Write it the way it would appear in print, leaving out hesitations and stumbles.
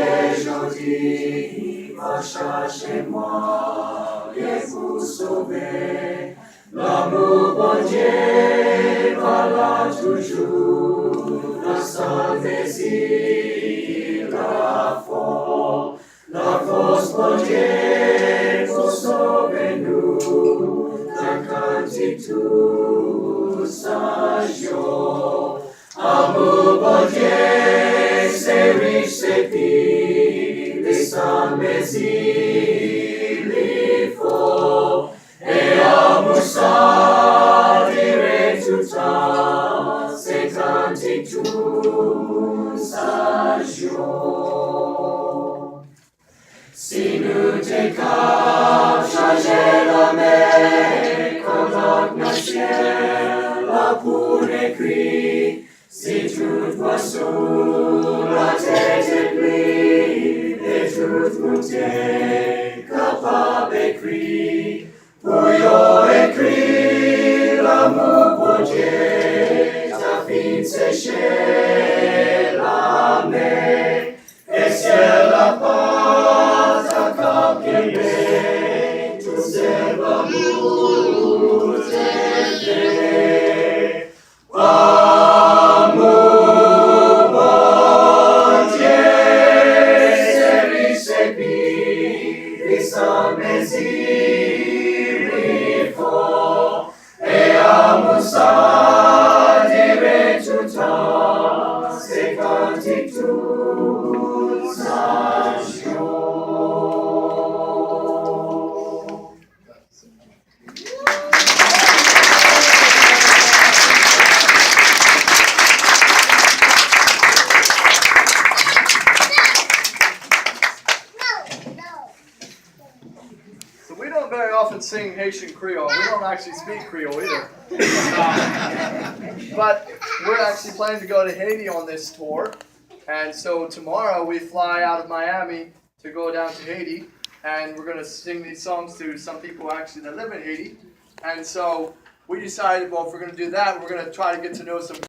est gentil, marcha chez moi, viens vous sauver. L'amour bon Dieu va là toujours, dans sa désir, la force bon Dieu pour sauver nous, la cantique tout sa joie. Amour bon Dieu, c'est riche, c'est pire, et sans mesure, il faut. Et amour ça dirait tout le temps, c'est cantique tout sa joie. Si nous t'écartons, changer la mer, comme le ciel, la poule écrit. Si toute poisson, la tête est prise, et toute montée, capable écrit, pour yo écrit l'amour pour Dieu, ta fin séchée la mer, et ciel la paz, ta cap qu'aimé, tout c'est l'amour t'aider. Amour bon Dieu, c'est riche, c'est pire, et sans mesure, il faut. Et amour ça dirait tout le temps, c'est cantique tout sa joie. We don't very often sing Haitian Creole. We don't actually speak Creole either. But we're actually planning to go to Haiti on this tour. And so tomorrow we fly out of Miami to go down to Haiti. And we're going to sing these songs to some people actually that live in Haiti. And so we decided, well, if we're going to do that, we're going to try to get to know some